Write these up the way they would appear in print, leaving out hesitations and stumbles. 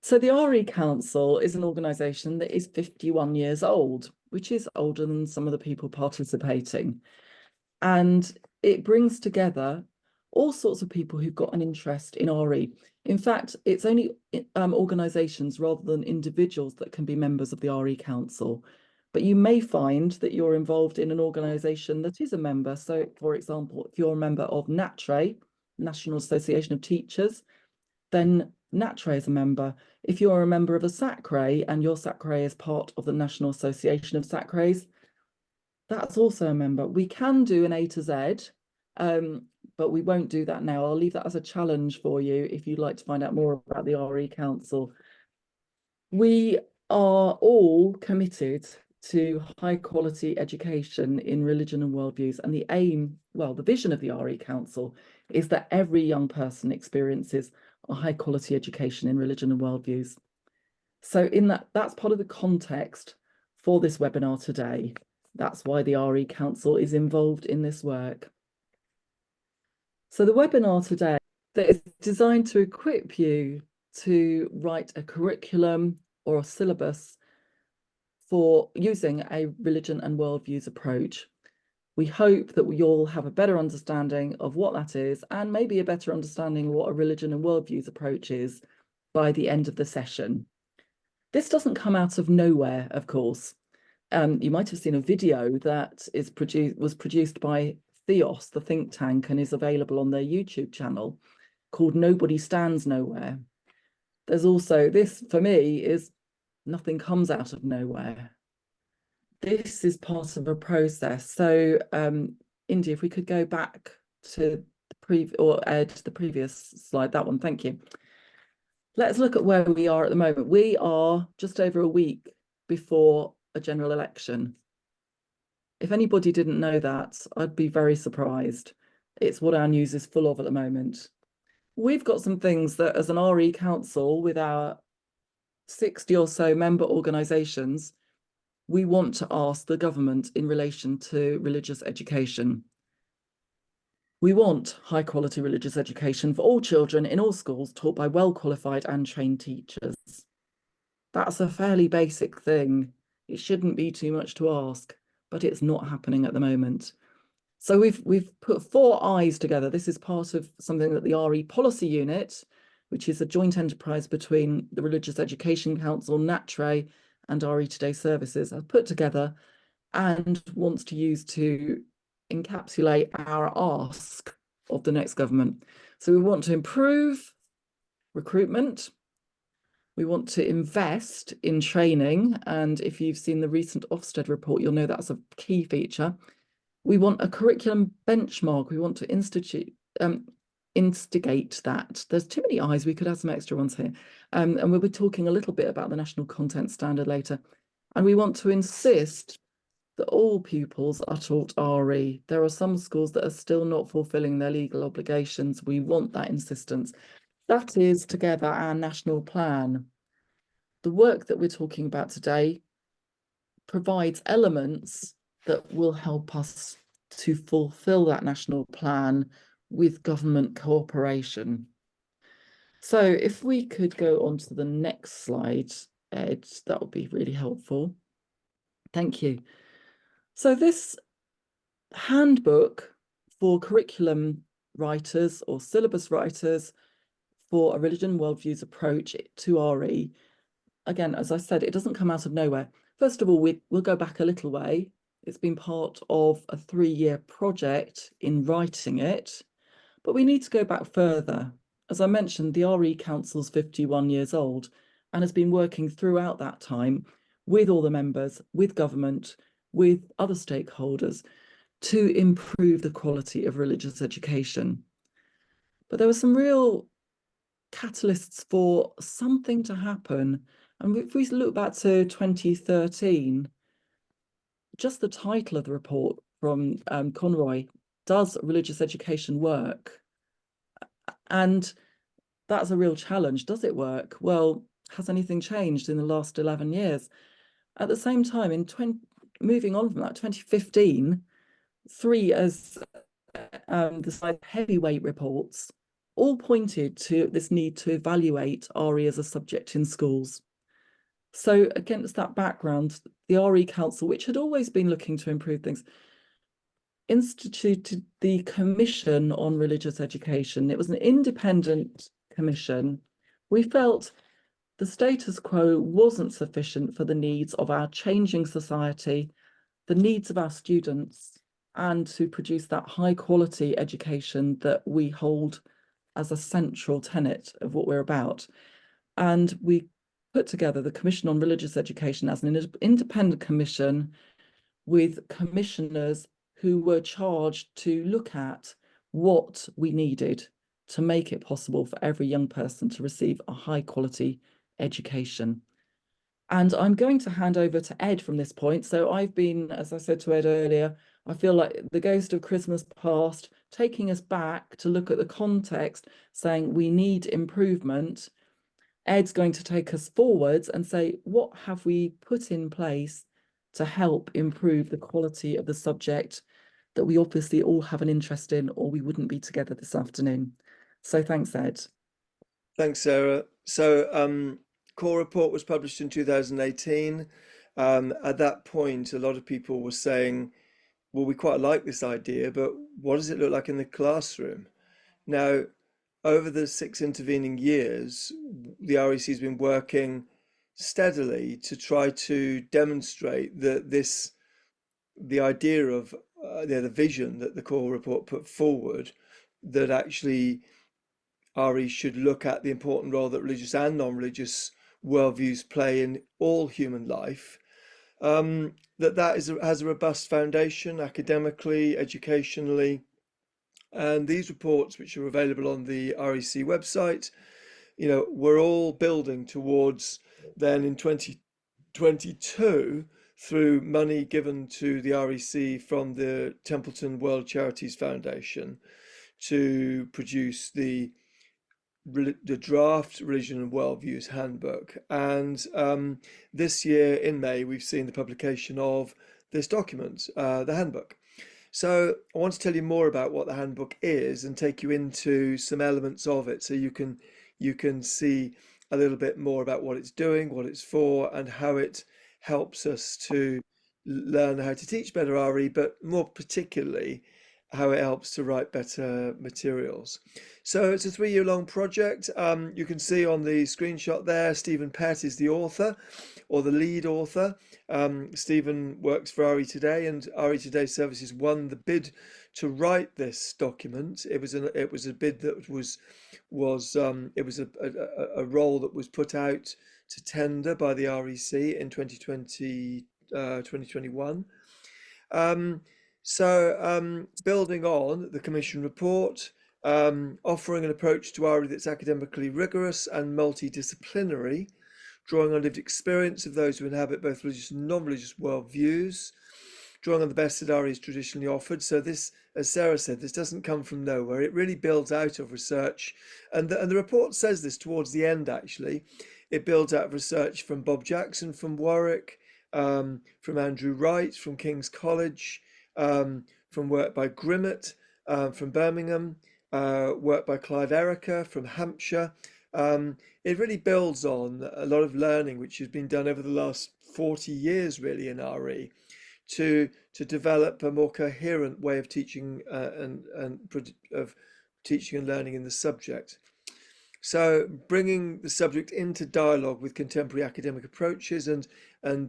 So the RE Council is an organisation that is 51 years old, which is older than some of the people participating. And it brings together all sorts of people who've got an interest in RE. In fact, it's only organisations rather than individuals that can be members of the RE Council. But you may find that you're involved in an organisation that is a member. So, for example, if you're a member of NATRE, National Association of Teachers, then NATRE is a member. If you're a member of a SACRE and your SACRE is part of the National Association of SACREs, that's also a member. We can do an A to Z, but we won't do that now. I'll leave that as a challenge for you if you'd like to find out more about the RE Council. We are all committed to high quality education in religion and worldviews. And the aim, well, the vision of the RE Council is that every young person experiences a high quality education in religion and worldviews. So that's part of the context for this webinar today. That's why the RE Council is involved in this work. So the webinar today is designed to equip you to write a curriculum or a syllabus for using a religion and worldviews approach. We hope that you'll have a better understanding of what that is and maybe a better understanding of what a religion and worldviews approach is by the end of the session. This doesn't come out of nowhere, of course. You might have seen a video that was produced by Theos, the think tank, and is available on their YouTube channel called Nobody Stands Nowhere. There's also this, for me, is nothing comes out of nowhere. This is part of a process. So, Indy, if we could go back to the previous slide, that one, thank you. Let's look at where we are at the moment. We are just over a week before a general election. If anybody didn't know that, I'd be very surprised. It's what our news is full of at the moment. We've got some things that as an RE Council with our 60 or so member organisations, we want to ask the government in relation to religious education. We want high quality religious education for all children in all schools taught by well qualified and trained teachers. That's a fairly basic thing. It shouldn't be too much to ask, but it's not happening at the moment. So we've put 4 eyes together. This is part of something that the RE Policy Unit, which is a joint enterprise between the Religious Education Council, NATRE, and RE Today Services, has put together and wants to use to encapsulate our ask of the next government. So we want to improve recruitment. We want to invest in training. And if you've seen the recent Ofsted report, you'll know that's a key feature. We want a curriculum benchmark. We want to instigate that. There's too many I's. We could have some extra ones here. And we'll be talking a little bit about the National Content Standard later. And we want to insist that all pupils are taught RE. There are some schools that are still not fulfilling their legal obligations. We want that insistence. That is together our national plan. The work that we're talking about today provides elements that will help us to fulfill that national plan with government cooperation. So if we could go on to the next slide, Ed, that would be really helpful. Thank you. So this handbook for curriculum writers or syllabus writers for a religion worldviews approach to RE, again, as I said, it doesn't come out of nowhere. First of all, we'll go back a little way. It's been part of a 3-year project in writing it, but we need to go back further. As I mentioned, the RE Council's 51 years old and has been working throughout that time with all the members, with government, with other stakeholders to improve the quality of religious education. But there were some real catalysts for something to happen. And if we look back to 2013, just the title of the report from Conroy, does religious education work? And that's a real challenge. Does it work? Well, has anything changed in the last 11 years? At the same time, moving on from that, 2015, 3 as the heavyweight reports all pointed to this need to evaluate RE as a subject in schools. So against that background, the RE Council, which had always been looking to improve things, instituted the Commission on Religious Education. It was an independent commission. We felt the status quo wasn't sufficient for the needs of our changing society, the needs of our students, and to produce that high quality education that we hold as a central tenet of what we're about. And we put together the Commission on Religious Education as an independent commission with commissioners who were charged to look at what we needed to make it possible for every young person to receive a high quality education. And I'm going to hand over to Ed from this point. So I've been, as I said to Ed earlier, I feel like the ghost of Christmas past, taking us back to look at the context, saying we need improvement. Ed's going to take us forwards and say, what have we put in place to help improve the quality of the subject that we obviously all have an interest in, or we wouldn't be together this afternoon. So thanks, Ed. Thanks, Sarah. So, core report was published in 2018. At that point, a lot of people were saying, well, we quite like this idea, but what does it look like in the classroom? Now, over the 6 intervening years, the REC has been working steadily to try to demonstrate that the idea of the vision that the core report put forward, that actually RE should look at the important role that religious and non-religious worldviews play in all human life, has a robust foundation academically, educationally, and these reports, which are available on the REC website, we're all building towards then in 2022 through money given to the REC from the Templeton World Charities Foundation to produce the draft Religion and Worldviews Handbook. And this year in May, we've seen the publication of this document, the Handbook. So I want to tell you more about what the Handbook is and take you into some elements of it so you can see a little bit more about what it's doing, what it's for, and how it helps us to learn how to teach better RE, but more particularly how it helps to write better materials. So it's a 3-year-long project. You can see on the screenshot there, Stephen Pett is the author or the lead author. Stephen works for RE Today, and RE Today Services won the bid to write this document. It was a bid that was a role that was put out to tender by the REC in 2021. Building on the Commission report, offering an approach to RE that's academically rigorous and multidisciplinary, drawing on lived experience of those who inhabit both religious and non-religious worldviews, drawing on the best that RE is traditionally offered. So this, as Sarah said, this doesn't come from nowhere. It really builds out of research. And the report says this towards the end, actually. It builds out of research from Bob Jackson from Warwick, from Andrew Wright from King's College, from work by Grimmett from Birmingham, work by Clive Erica from Hampshire. It really builds on a lot of learning which has been done over the last 40 years really in RE to develop a more coherent way of teaching of teaching and learning in the subject. So bringing the subject into dialogue with contemporary academic approaches, and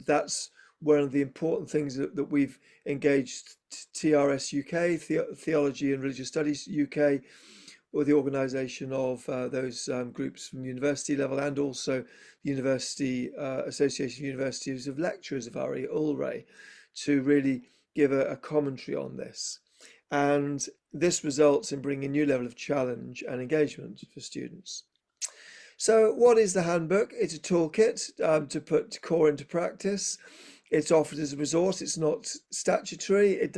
that's one of the important things that we've engaged TRS UK, Theology and Religious Studies UK, or the organisation of those groups from university level, and also the University Association of Universities of Lecturers of RE, ULRE, to really give a commentary on this. And this results in bringing a new level of challenge and engagement for students. So what is the handbook? It's a toolkit to put core into practice. It's offered as a resource. It's not statutory. It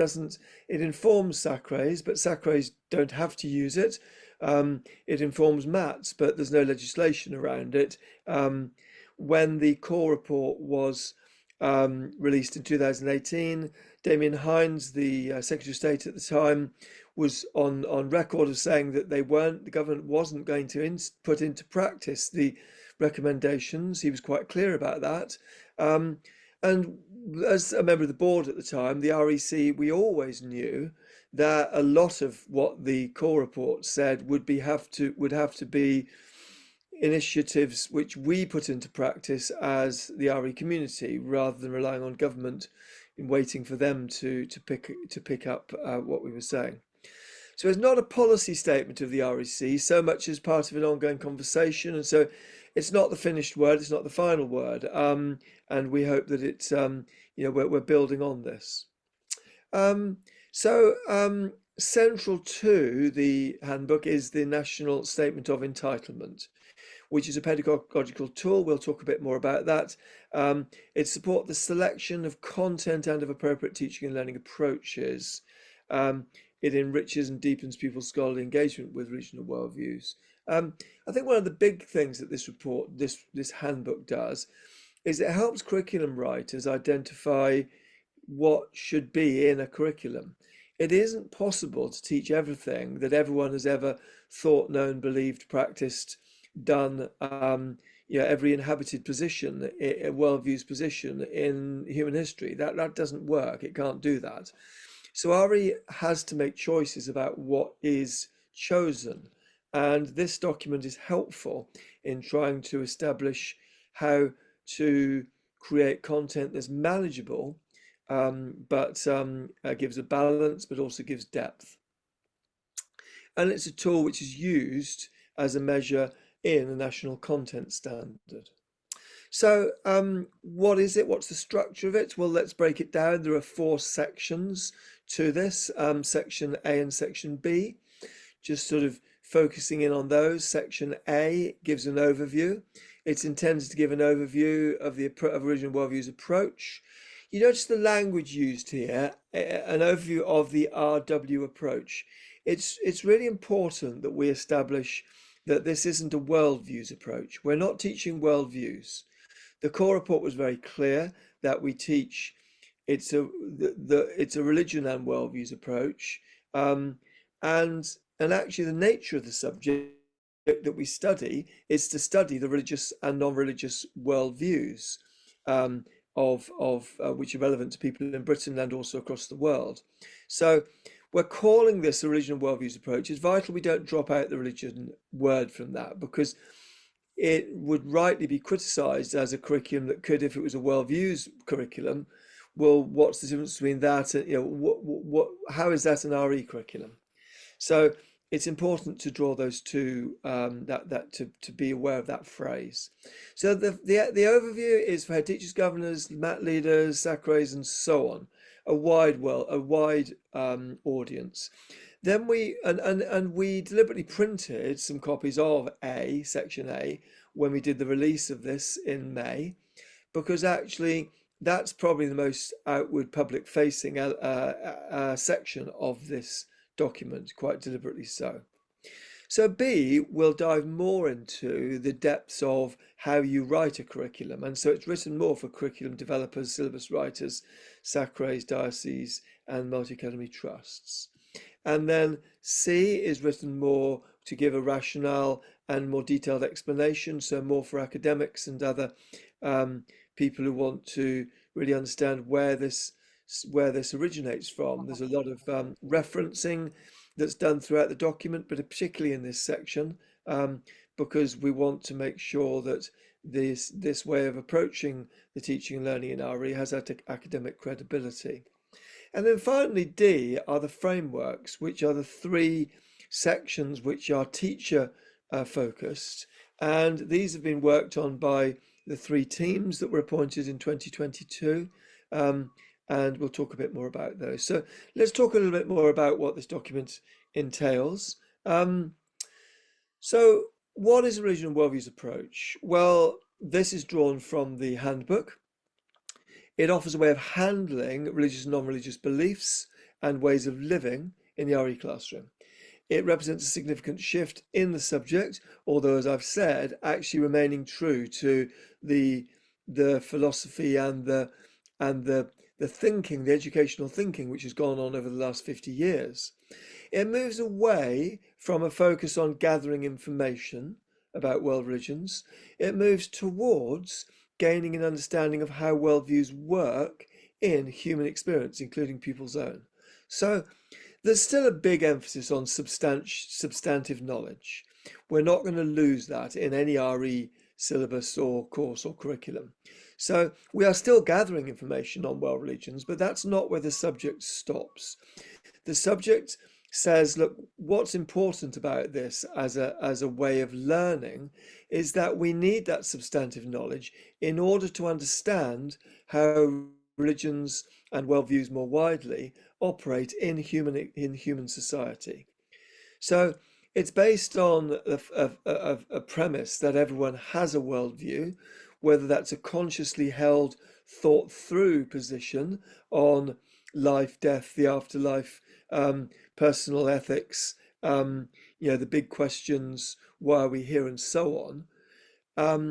informs SACREs, but SACREs don't have to use it. It informs MATs, but there's no legislation around it. When the core report was released in 2018, Damien Hinds, the Secretary of State at the time, was on record as saying that the government wasn't going to put into practice the recommendations. He was quite clear about that. And as a member of the board at the time, the REC, we always knew that a lot of what the core report said would have to be initiatives which we put into practice as the RE community, rather than relying on government in waiting for them to pick up what we were saying. So it's not a policy statement of the REC so much as part of an ongoing conversation, and so it's not the finished word, it's not the final word, and we hope that it's we're building on this. Central to the handbook is the National Statement of Entitlement, which is a pedagogical tool. We'll talk a bit more about that. It supports the selection of content and of appropriate teaching and learning approaches. It enriches and deepens pupils' scholarly engagement with regional worldviews. I think one of the big things that this handbook does is it helps curriculum writers identify what should be in a curriculum. It isn't possible to teach everything that everyone has ever thought, known, believed, practiced, done, every inhabited position, a worldview's position in human history. That doesn't work. It can't do that. So RE has to make choices about what is chosen. And this document is helpful in trying to establish how to create content that's manageable, but gives a balance, but also gives depth. And it's a tool which is used as a measure in a national content standard. So what is it? What's the structure of it? Well, let's break it down. There are 4 sections to this, section A and section B, just sort of focusing in on those. Section A gives an overview. It's intended to give an overview of the original worldviews approach. You notice the language used here, an overview of the RW approach. It's really important that we establish that this isn't a worldviews approach. We're not teaching worldviews. The core report was very clear that we teach it's a religion and worldviews approach, and actually the nature of the subject that we study is to study the religious and non-religious worldviews which are relevant to people in Britain and also across the world. So we're calling this a religion and worldviews approach. It's vital we don't drop out the religion word from that, because it would rightly be criticised as a curriculum that could, if it was a worldviews curriculum, well, what's the difference between that and how is that an RE curriculum? So it's important to draw those two, to be aware of that phrase. So the overview is for head teachers, governors, MAT leaders, SACREs, and so on, a wide audience. Then we deliberately printed some copies of section A when we did the release of this in May, because actually that's probably the most outward public facing section of this document, quite deliberately so. So B will dive more into the depths of how you write a curriculum, and so it's written more for curriculum developers, syllabus writers, SACREs, dioceses, and multi-academy trusts. And then C is written more to give a rationale and more detailed explanation, so more for academics and other people who want to really understand where this originates from. There's a lot of referencing that's done throughout the document, but particularly in this section, because we want to make sure that this way of approaching the teaching and learning in RE has academic credibility. And then finally, D are the frameworks, which are the 3 sections which are teacher focused. And these have been worked on by the 3 teams that were appointed in 2022. And we'll talk a bit more about those. So let's talk a little bit more about what this document entails. So what is a religion and worldviews approach? Well, this is drawn from the handbook. It offers a way of handling religious and non-religious beliefs and ways of living in the RE classroom. It represents a significant shift in the subject, although, as I've said, actually remaining true to the philosophy and the the thinking, the educational thinking, which has gone on over the last 50 years. It moves away from a focus on gathering information about world religions. It moves towards gaining an understanding of how worldviews work in human experience, including people's own. So there's still a big emphasis on substantive knowledge. We're not going to lose that in any RE syllabus or course or curriculum. So we are still gathering information on world religions, but that's not where the subject stops. The subject says, look, what's important about this as a way of learning is that we need that substantive knowledge in order to understand how religions and worldviews more widely operate in human society. So it's based on a premise that everyone has a worldview, whether that's a consciously held, thought through position on life, death, the afterlife, personal ethics, the big questions, why are we here, and so on.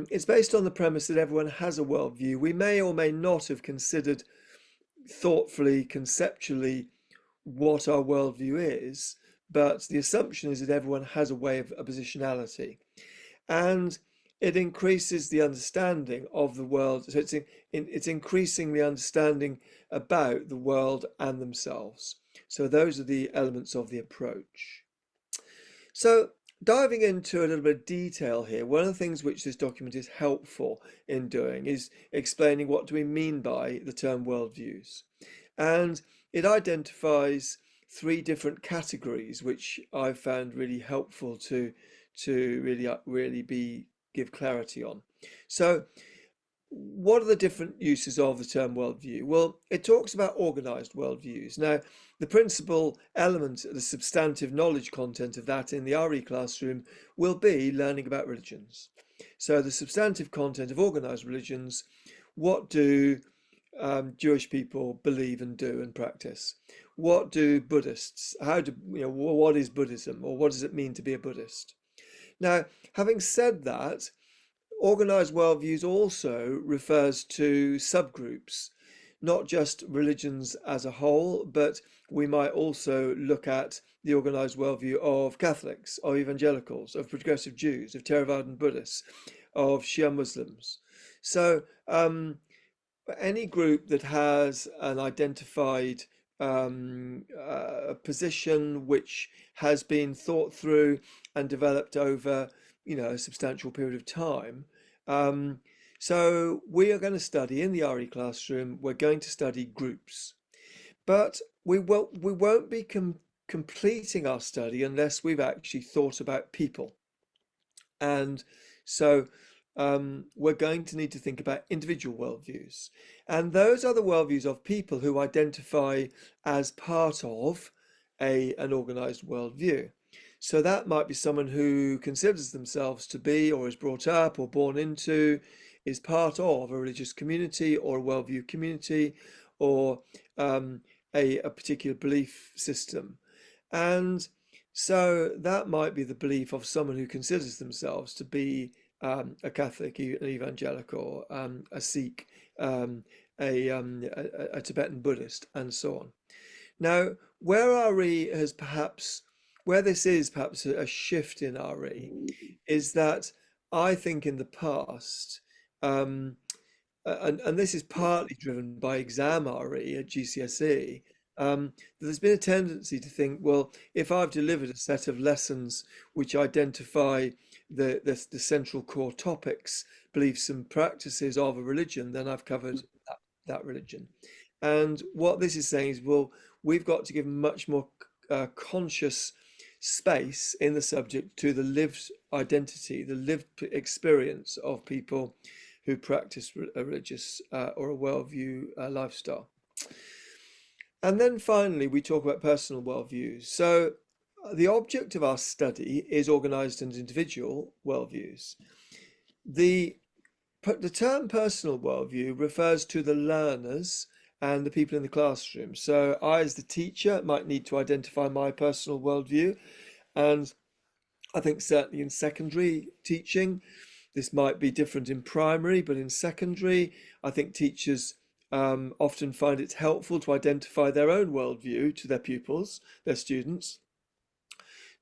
It's based on the premise that everyone has a worldview. We may or may not have considered thoughtfully, conceptually, what our worldview is, but the assumption is that everyone has a way of a positionality. And it increases the understanding of the world. So it's increasing the understanding about the world and themselves. So those are the elements of the approach. So diving into a little bit of detail here, one of the things which this document is helpful in doing is explaining what do we mean by the term worldviews. And it identifies three different categories, which I've found really helpful to really give clarity on. So what are the different uses of the term worldview? Well, it talks about organized worldviews. Now, the principal element, the substantive knowledge content of that in the RE classroom will be learning about religions. So the substantive content of organized religions, what do Jewish people believe and do and practice? What do Buddhists, what is Buddhism, or what does it mean to be a Buddhist? Now, having said that, organized worldviews also refers to subgroups, not just religions as a whole, but we might also look at the organized worldview of Catholics, of evangelicals, of progressive Jews, of Theravadan Buddhists, of Shia Muslims. So any group that has an identified position which has been thought through and developed over a substantial period of time. So we are going to study in the RE classroom, we're going to study groups, but we won't be completing our study unless we've actually thought about people. And so we're going to need to think about individual worldviews. And those are the worldviews of people who identify as part of an organized worldview. So that might be someone who considers themselves to be, or is brought up or born into, is part of a religious community or a worldview community, or a particular belief system. And so that might be the belief of someone who considers themselves to be a Catholic, an evangelical, a Sikh, a Tibetan Buddhist, and so on. Now, where this is perhaps a shift in RE, is that I think in the past, and this is partly driven by exam RE at GCSE, there's been a tendency to think, well, if I've delivered a set of lessons which identify the central core topics, beliefs and practices of a religion, then I've covered that religion. And what this is saying is, well, we've got to give much more conscious space in the subject to the lived identity, the lived experience of people who practice a religious or a worldview lifestyle. And then finally, we talk about personal worldviews. So the object of our study is organized and individual worldviews. The term personal worldview refers to the learners and the people in the classroom. So I, as the teacher, might need to identify my personal worldview. And I think certainly in secondary teaching, this might be different in primary, but in secondary, I think teachers often find it helpful to identify their own worldview to their pupils, their students,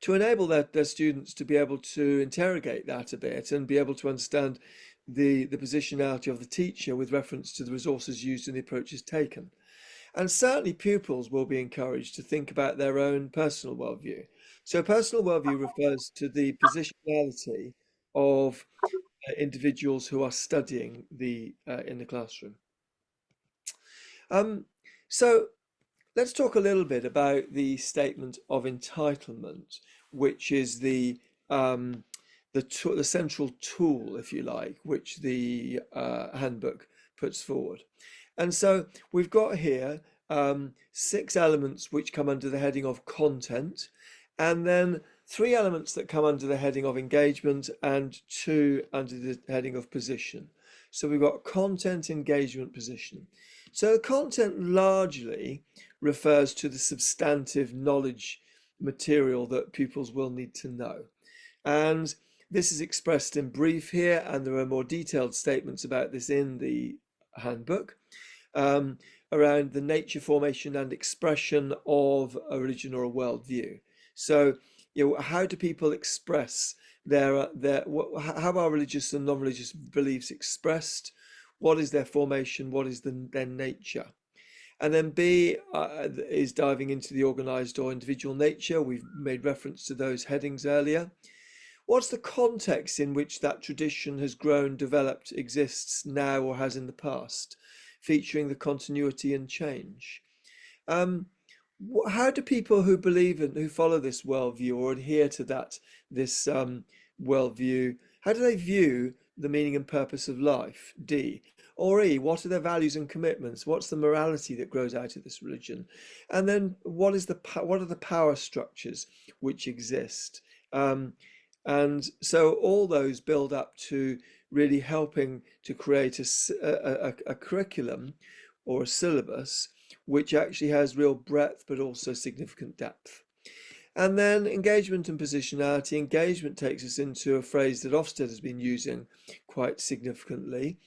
to enable their students to be able to interrogate that a bit and be able to understand the positionality of the teacher with reference to the resources used and the approaches taken. And certainly pupils will be encouraged to think about their own personal worldview. So personal worldview refers to the positionality of individuals who are studying in the classroom. Um, so let's talk a little bit about the statement of entitlement, which is the central tool, if you like, which the handbook puts forward. And so we've got here 6 elements which come under the heading of content, and then 3 elements that come under the heading of engagement, and 2 under the heading of position. So we've got content, engagement, position. So the content largely refers to the substantive knowledge material that pupils will need to know. And this is expressed in brief here, and there are more detailed statements about this in the handbook, around the nature, formation, and expression of a religion or a worldview. So, how do people express how are religious and non-religious beliefs expressed? What is their formation? What is their nature? And then B is diving into the organized or individual nature. We've made reference to those headings earlier. What's the context in which that tradition has grown, developed, exists now, or has in the past, featuring the continuity and change? How do people who believe in, who follow this worldview or adhere to this worldview, how do they view the meaning and purpose of life? D. Or E, what are their values and commitments? What's the morality that grows out of this religion? And then what are the power structures which exist? And so all those build up to really helping to create a curriculum or a syllabus which actually has real breadth but also significant depth. And then engagement and positionality. Engagement takes us into a phrase that Ofsted has been using quite significantly,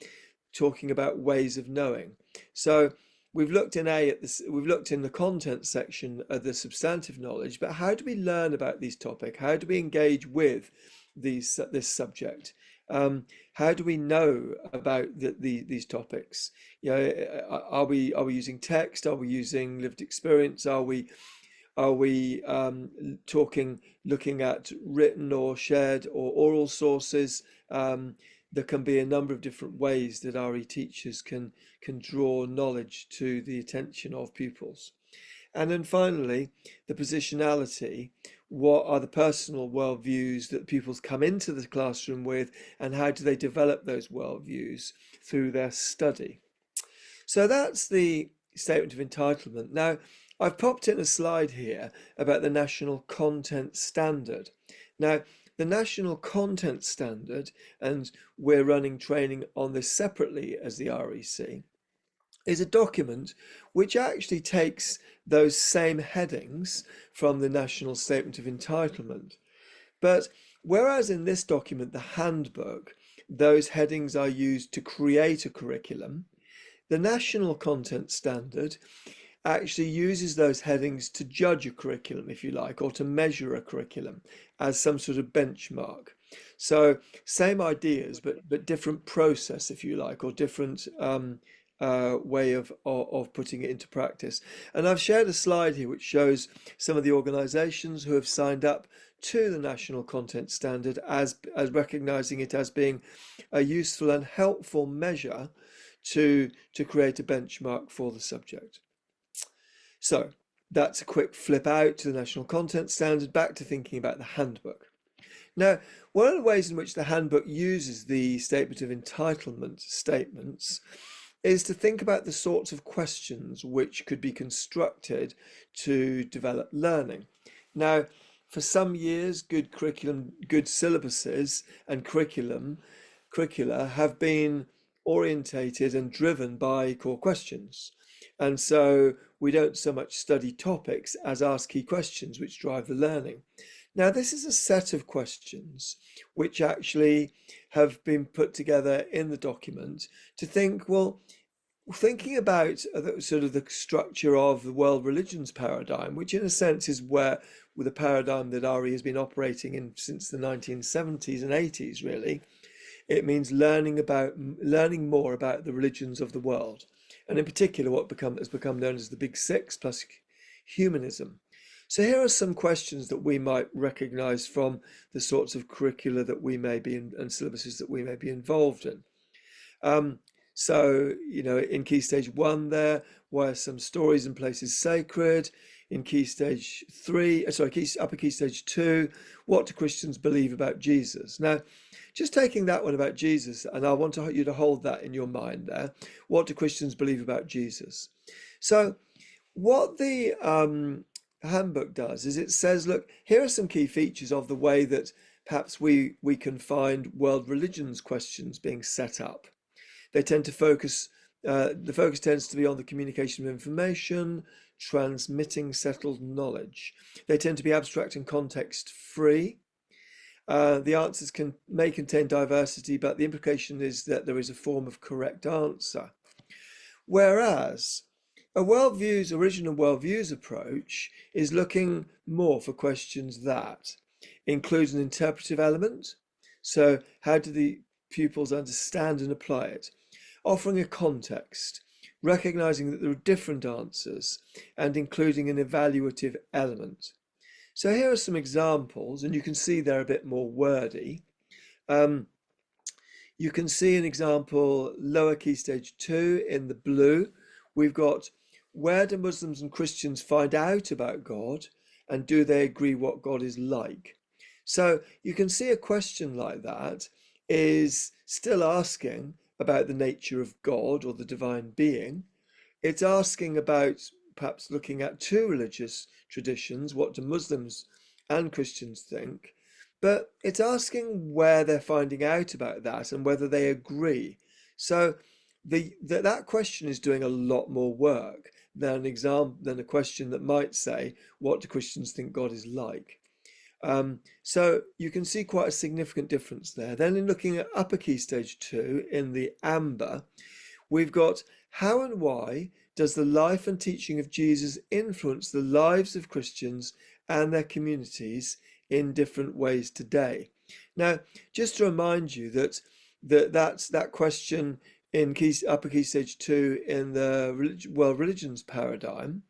talking about ways of knowing. So we've looked in the content section of the substantive knowledge, but how do we learn about these topics? How do we engage with this subject? How do we know about these topics? Are we using text? Are we using lived experience? Are we looking at written or shared or oral sources? There can be a number of different ways that RE teachers can draw knowledge to the attention of pupils. And then finally, the positionality. What are the personal worldviews that pupils come into the classroom with, and how do they develop those worldviews through their study? So that's the statement of entitlement. Now, I've popped in a slide here about the National Content Standard. Now, the National Content Standard, and we're running training on this separately as the REC, is a document which actually takes those same headings from the National Statement of Entitlement. But whereas in this document, the handbook, those headings are used to create a curriculum, the National Content Standard actually uses those headings to judge a curriculum, if you like, or to measure a curriculum as some sort of benchmark. So same ideas, but different process, if you like, or different way of putting it into practice. And I've shared a slide here which shows some of the organisations who have signed up to the National Content Standard as recognising it as being a useful and helpful measure to create a benchmark for the subject. So that's a quick flip out to the National Content Standard, back to thinking about the handbook. Now, one of the ways in which the handbook uses the Statement of Entitlement statements is to think about the sorts of questions which could be constructed to develop learning. Now, for some years, good syllabuses and curricula have been orientated and driven by core questions. And so we don't so much study topics as ask key questions which drive the learning. Now, this is a set of questions which actually have been put together in the document to think, well, thinking about sort of the structure of the world religions paradigm, which in a sense is where with a paradigm that RE has been operating in since the 1970s and 80s, really, it means learning more about the religions of the world, and in particular has become known as the Big Six plus humanism. So here are some questions that we might recognize from the sorts of curricula that we may be in and syllabuses that we may be involved in. So, in Key Stage 1 there, why are some stories and places sacred? In Key Stage 3, Upper Key Stage 2, what do Christians believe about Jesus? Now, just taking that one about Jesus, and I want you to hold that in your mind there. What do Christians believe about Jesus? So, what the handbook does is it says, look, here are some key features of the way that perhaps we can find world religions questions being set up. They tend to focus, the focus tends to be on the communication of information, transmitting settled knowledge. They tend to be abstract and context free. The answers may contain diversity, but the implication is that there is a form of correct answer. Whereas original worldviews approach is looking more for questions that includes an interpretive element. So how do the pupils understand and apply it? Offering a context, recognizing that there are different answers, and including an evaluative element. So here are some examples, and you can see they're a bit more wordy. You can see an example, lower Key Stage 2 in the blue. We've got, where do Muslims and Christians find out about God, and do they agree what God is like? So you can see a question like that is still asking about the nature of God or the divine being. It's asking about perhaps looking at two religious traditions, what do Muslims and Christians think? But it's asking where they're finding out about that and whether they agree. So that question is doing a lot more work than a question that might say, what do Christians think God is like? So you can see quite a significant difference there. Then in looking at Upper Key Stage 2 in the amber, we've got how and why does the life and teaching of Jesus influence the lives of Christians and their communities in different ways today? Now, just to remind you that's that question in Upper Key Stage 2 in the world religions paradigm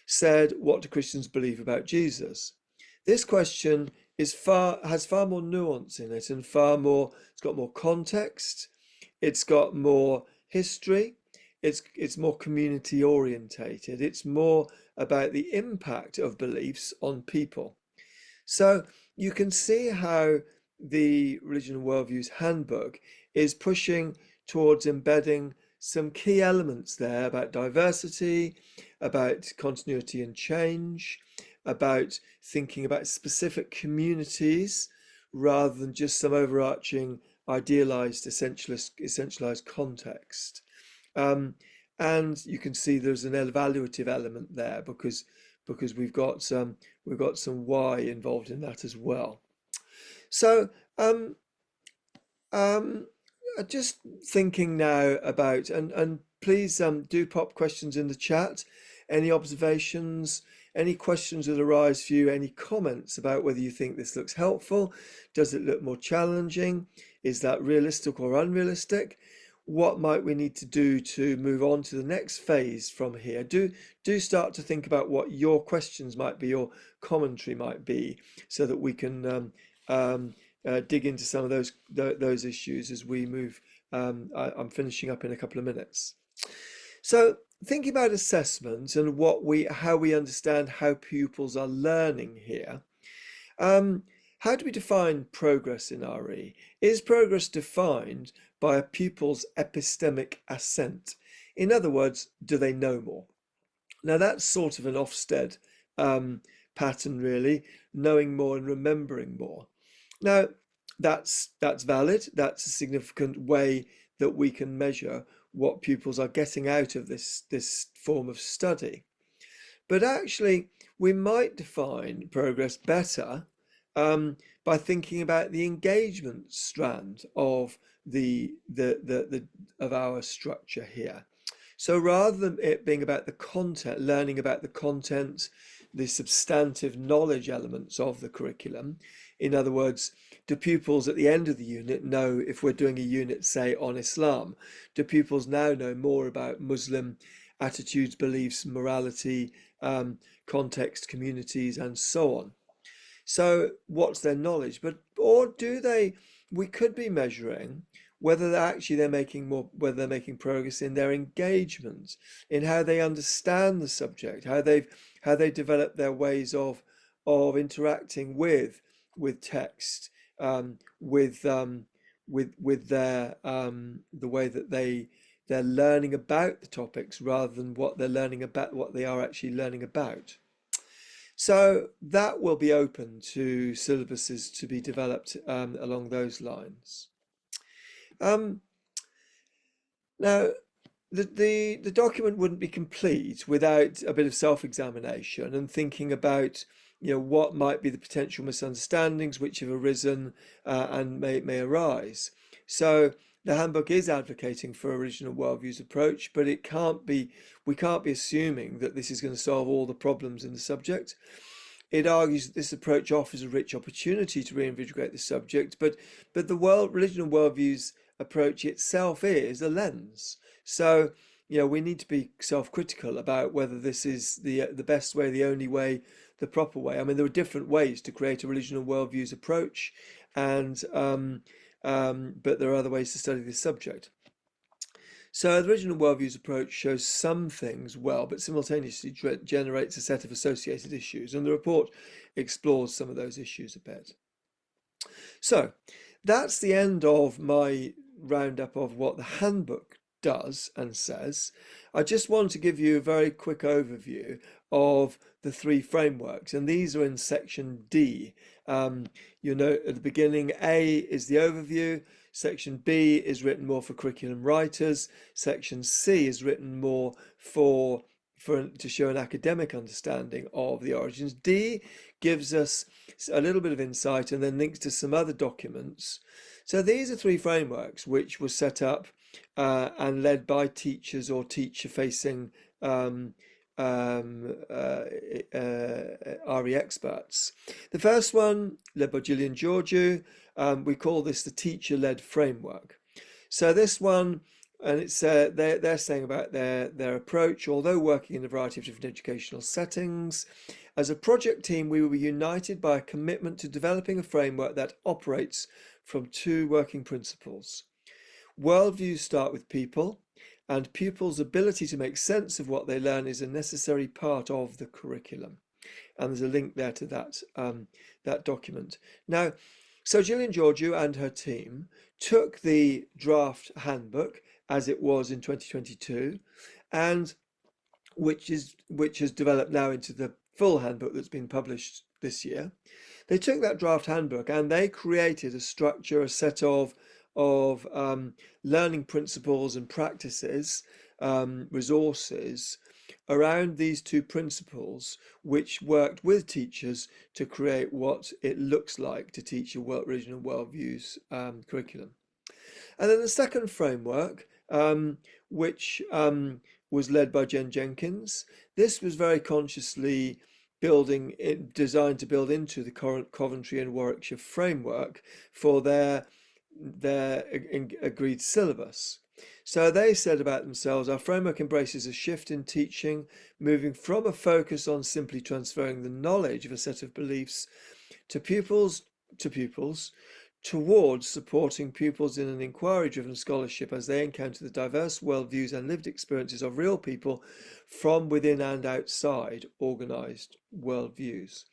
said, what do Christians believe about Jesus? This question has far more nuance in it, and it's got more context, it's got more history, it's more community orientated, it's more about the impact of beliefs on people. So you can see how the Religion and Worldviews Handbook is pushing towards embedding some key elements there about diversity, about continuity and change, about thinking about specific communities rather than just some overarching idealized essentialized context. And you can see there's an evaluative element there because we've got some why involved in that as well. So just thinking now about, and please do pop questions in the chat, any observations, any questions that arise for you, any comments about whether you think this looks helpful, does it look more challenging, is that realistic or unrealistic, what might we need to do to move on to the next phase from here? Do start to think about what your questions might be, your commentary might be, so that we can dig into some of those issues as we move. I'm finishing up in a couple of minutes. So thinking about assessment and how we understand how pupils are learning here. How do we define progress in RE? Is progress defined by a pupil's epistemic assent? In other words, do they know more? Now that's sort of an Ofsted pattern, really, knowing more and remembering more. Now that's valid. That's a significant way that we can measure what pupils are getting out of this form of study. But actually, we might define progress better by thinking about the engagement strand of of our structure here. So rather than it being about the content, learning about the content, the substantive knowledge elements of the curriculum, in other words, do pupils at the end of the unit know, if we're doing a unit, say, on Islam, do pupils now know more about Muslim attitudes, beliefs, morality, context, communities, and so on? So what's their knowledge? Or do they, we could be measuring whether they're making more, whether they're making progress in their engagement, in how they understand the subject, how they develop their ways of interacting with text, with their the way that they're learning about the topics rather than what they're learning about, what they are actually learning about. So that will be open to syllabuses to be developed along those lines. Um, Now, the document wouldn't be complete without a bit of self-examination and thinking about, what might be the potential misunderstandings which have arisen and may arise. So the handbook is advocating for original worldviews approach, but we can't be assuming that this is going to solve all the problems in the subject. It argues that this approach offers a rich opportunity to reinvigorate the subject, but the religion and worldviews approach itself is a lens. So, we need to be self-critical about whether this is the best way, the only way, the proper way. I mean, there are different ways to create a religion and worldviews approach, and but there are other ways to study this subject. So the original worldviews approach shows some things well, but simultaneously generates a set of associated issues, and the report explores some of those issues a bit. So that's the end of my roundup of what the handbook does and says. I just want to give you a very quick overview of the three frameworks, and these are in section D. At the beginning, A is the overview. Section B is written more for curriculum writers. Section C is written more to show an academic understanding of the origins. D gives us a little bit of insight and then links to some other documents. So these are three frameworks which were set up and led by teachers or teacher-facing RE experts. The first one, led by Gillian Georgiou, we call this the teacher-led framework. So this one, and it's they're saying about their approach, although working in a variety of different educational settings, as a project team, we were united by a commitment to developing a framework that operates from two working principles. Worldviews start with people, and pupils' ability to make sense of what they learn is a necessary part of the curriculum. And there's a link there to that document. Now, so Gillian Georgiou and her team took the draft handbook as it was in 2022, and which has developed now into the full handbook that's been published this year. They took that draft handbook and they created a structure, a set of learning principles and practices, resources around these two principles, which worked with teachers to create what it looks like to teach a original worldviews curriculum. And then the second framework, which was led by Jen Jenkins, this was very consciously designed to build into the current Coventry and Warwickshire framework for their agreed syllabus. So they said about themselves, our framework embraces a shift in teaching, moving from a focus on simply transferring the knowledge of a set of beliefs to pupils, towards supporting pupils in an inquiry-driven scholarship as they encounter the diverse worldviews and lived experiences of real people from within and outside organised worldviews.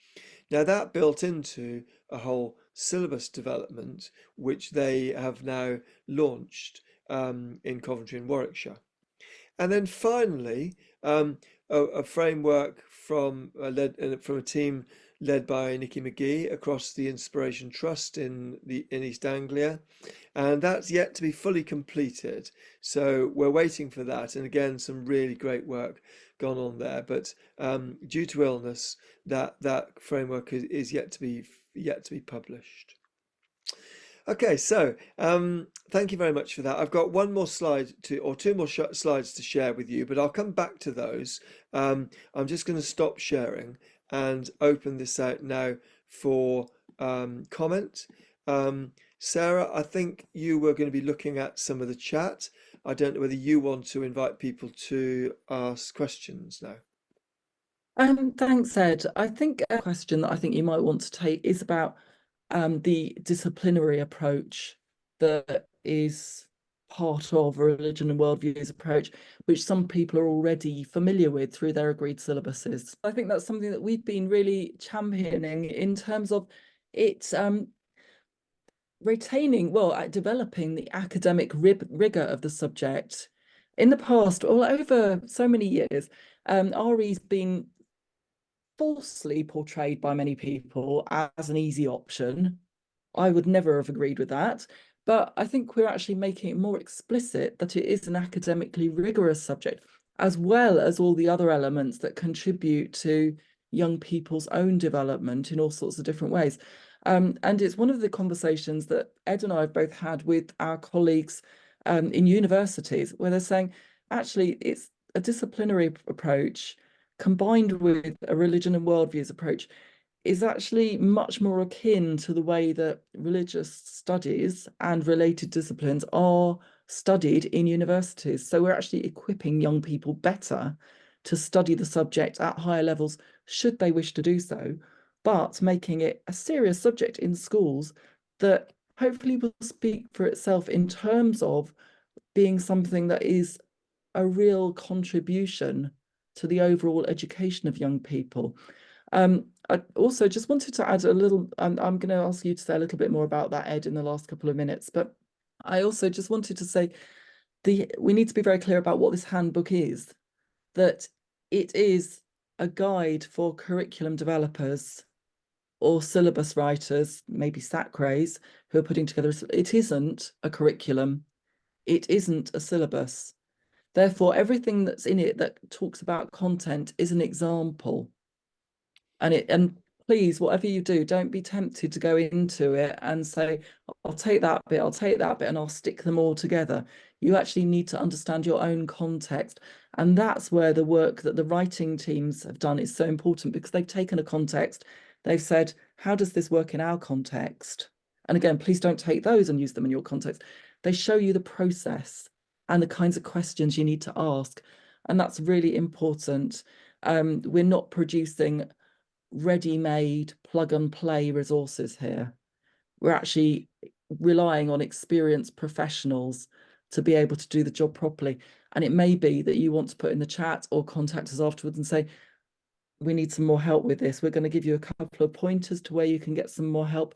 Now that built into a whole syllabus development, which they have now launched in Coventry and Warwickshire. And then finally, a framework from a team led by Nikki McGee across the Inspiration Trust in East Anglia, and that's yet to be fully completed. So we're waiting for that, and again, some really great work gone on there. But due to illness, that framework is yet to be published. Okay, so thank you very much for that. I've got one more slide to, or two more slides to share with you, but I'll come back to those. I'm just going to stop sharing and open this out now for comment. Sarah, I think you were going to be looking at some of the chat. I don't know whether you want to invite people to ask questions now. Thanks, Ed. I think a question that I think you might want to take is about the disciplinary approach that is part of a religion and worldviews approach, which some people are already familiar with through their agreed syllabuses. I think that's something that we've been really championing in terms of it retaining, well, developing the academic rigor of the subject. In the past, all over so many years, RE's been falsely portrayed by many people as an easy option. I would never have agreed with that. But I think we're actually making it more explicit that it is an academically rigorous subject, as well as all the other elements that contribute to young people's own development in all sorts of different ways. And it's one of the conversations that Ed and I have both had with our colleagues in universities, where they're saying, actually, it's a disciplinary approach combined with a religion and worldviews approach is actually much more akin to the way that religious studies and related disciplines are studied in universities. So we're actually equipping young people better to study the subject at higher levels, should they wish to do so, but making it a serious subject in schools that hopefully will speak for itself in terms of being something that is a real contribution to the overall education of young people. I also just wanted to add a little, I'm going to ask you to say a little bit more about that, Ed, in the last couple of minutes, but I also just wanted to say we need to be very clear about what this handbook is, that it is a guide for curriculum developers or syllabus writers, maybe SACRAs, who are putting together. It isn't a curriculum. It isn't a syllabus. Therefore, everything that's in it that talks about content is an example. And please, whatever you do, don't be tempted to go into it and say, I'll take that bit, I'll take that bit, and I'll stick them all together. You actually need to understand your own context. And that's where the work that the writing teams have done is so important, because they've taken a context, they've said, how does this work in our context? And again, please don't take those and use them in your context. They show you the process and the kinds of questions you need to ask. And that's really important. We're not producing ready-made plug and play resources here. We're actually relying on experienced professionals to be able to do the job properly. And it may be that you want to put in the chat or contact us afterwards and say, we need some more help with this. We're going to give you a couple of pointers to where you can get some more help,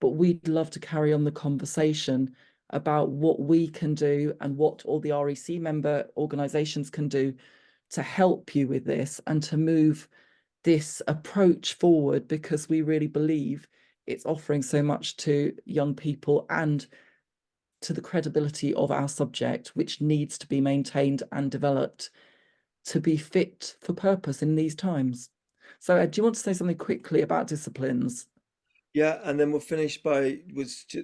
but we'd love to carry on the conversation about what we can do and what all the REC member organisations can do to help you with this and to move this approach forward, because we really believe it's offering so much to young people and to the credibility of our subject, which needs to be maintained and developed to be fit for purpose in these times. So Ed, do you want to say something quickly about disciplines? Yeah, and then we'll finish by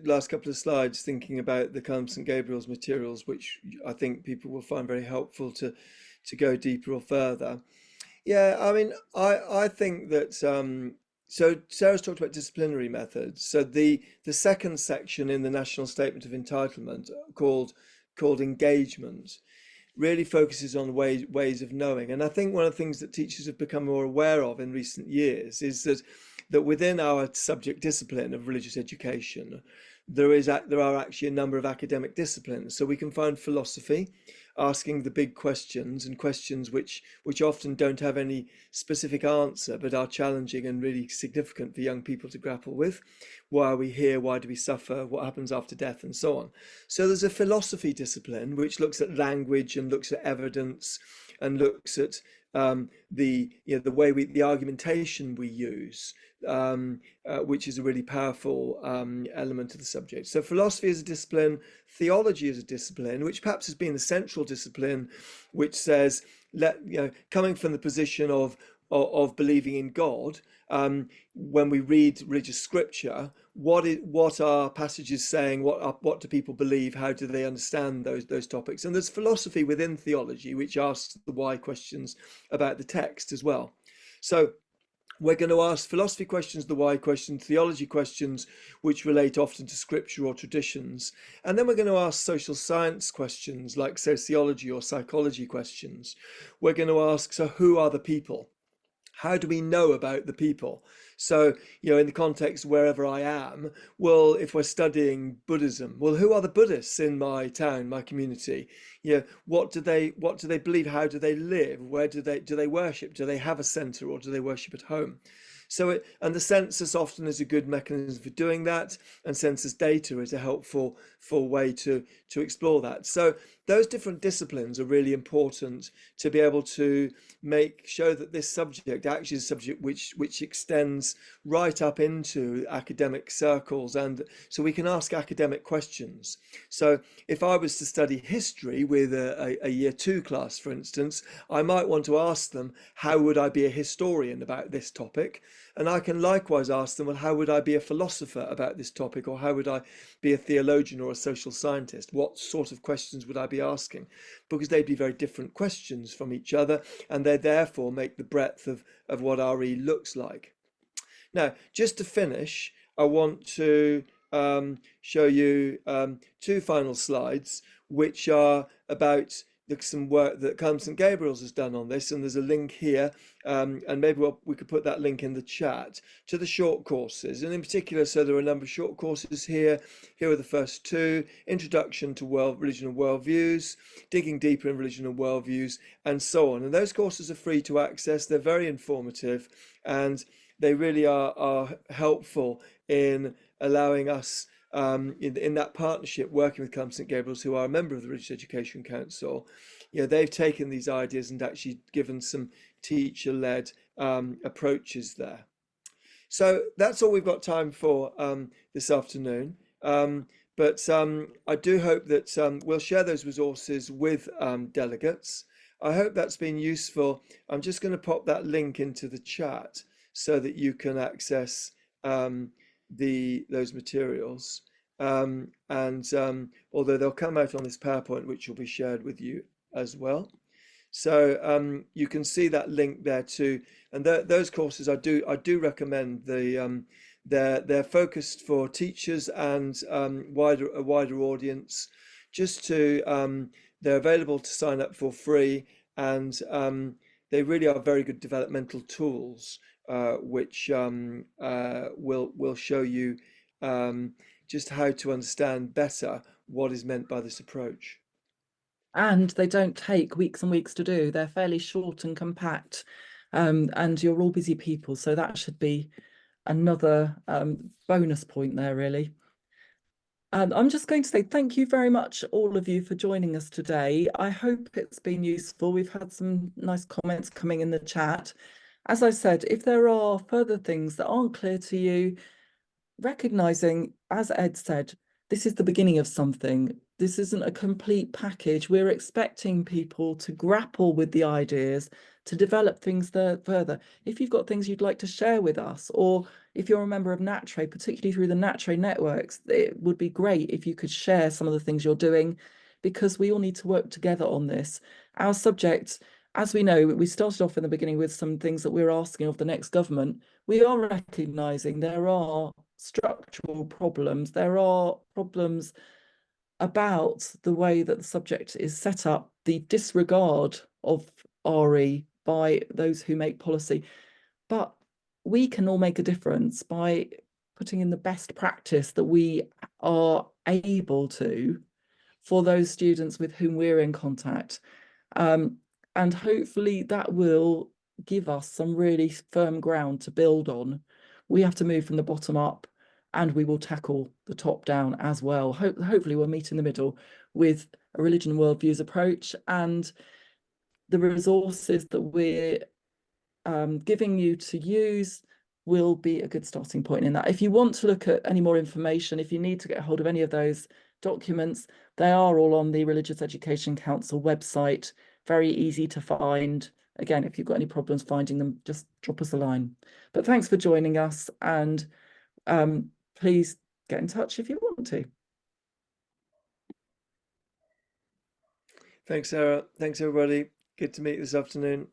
last couple of slides thinking about the Carl St. Gabriel's materials, which I think people will find very helpful to go deeper or further. Yeah, I mean, I think that so Sarah's talked about disciplinary methods. So the second section in the National Statement of Entitlement called engagement really focuses on ways of knowing. And I think one of the things that teachers have become more aware of in recent years is that within our subject discipline of religious education, there are actually a number of academic disciplines. So we can find philosophy, asking the big questions, and questions which often don't have any specific answer but are challenging and really significant for young people to grapple with. Why are we here? Why do we suffer? What happens after death? And so on. So there's a philosophy discipline which looks at language and looks at evidence and looks at the way the argumentation we use, which is a really powerful element of the subject. So philosophy is a discipline, theology is a discipline, which perhaps has been the central discipline, which says, coming from the position of believing in God, when we read religious scripture, what are passages saying? What do people believe? How do they understand those topics? And there's philosophy within theology, which asks the why questions about the text as well. So we're going to ask philosophy questions, the why questions, theology questions, which relate often to scripture or traditions. And then we're going to ask social science questions like sociology or psychology questions. We're going to ask, so who are the people? How do we know about the people? So, in the context wherever I am, well, if we're studying Buddhism, well, who are the Buddhists in my town, my community? What do they believe? How do they live? Where do they worship? Do they have a center, or do they worship at home? And the census often is a good mechanism for doing that, and census data is a helpful way to explore that. So those different disciplines are really important to be able to show that this subject actually is a subject which extends right up into academic circles, and so we can ask academic questions. So if I was to study history with a year 2 class, for instance, I might want to ask them, how would I be a historian about this topic? And I can likewise ask them, well, how would I be a philosopher about this topic? Or how would I be a theologian or a social scientist? What sort of questions would I be asking? Because they'd be very different questions from each other, and they therefore make the breadth of what RE looks like. Now, just to finish, I want to show you 2 final slides, which are about some work that Culham St Gabriel's has done on this, and there's a link here, and maybe we could put that link in the chat, to the short courses. And in particular, so there are a number of short courses here. Here are the first 2: Introduction to Religion and Worldviews, Digging Deeper in Religion and Worldviews, and so on. And those courses are free to access. They're very informative, and they really are helpful in allowing us, in that partnership, working with Culham St Gabriel's, who are a member of the Religious Education Council. They've taken these ideas and actually given some teacher-led approaches there. So that's all we've got time for this afternoon. But I do hope that we'll share those resources with delegates. I hope that's been useful. I'm just going to pop that link into the chat so that you can access those materials, although they'll come out on this PowerPoint, which will be shared with you as well. So you can see that link there too, and those courses I do recommend. They're focused for teachers and a wider audience. They're available to sign up for free, and they really are very good developmental tools, which will show you just how to understand better what is meant by this approach. And they don't take weeks and weeks to do. They're fairly short and compact, and you're all busy people, so that should be another bonus point there, really. I'm just going to say thank you very much, all of you, for joining us today. I hope it's been useful. We've had some nice comments coming in the chat. As I said, if there are further things that aren't clear to you, recognizing, as Ed said, this is the beginning of something. This isn't a complete package. We're expecting people to grapple with the ideas, to develop things further. If you've got things you'd like to share with us, or if you're a member of NATRE, particularly through the NATRE networks, it would be great if you could share some of the things you're doing, because we all need to work together on this. Our subject, as we know, we started off in the beginning with some things that we're asking of the next government. We are recognising there are structural problems. There are problems about the way that the subject is set up, the disregard of RE by those who make policy. But we can all make a difference by putting in the best practice that we are able to for those students with whom we're in contact. And hopefully that will give us some really firm ground to build on. We have to move from the bottom up, and we will tackle the top down as well. Hopefully we'll meet in the middle with a religion and worldviews approach, and the resources that we're giving you to use will be a good starting point in that. If you want to look at any more information, if you need to get hold of any of those documents, they are all on the Religious Education Council website, very easy to find, again, if you've got any problems finding them, just drop us a line. But thanks for joining us, and please get in touch if you want to. Thanks, Sarah. Thanks, everybody. Good to meet you this afternoon.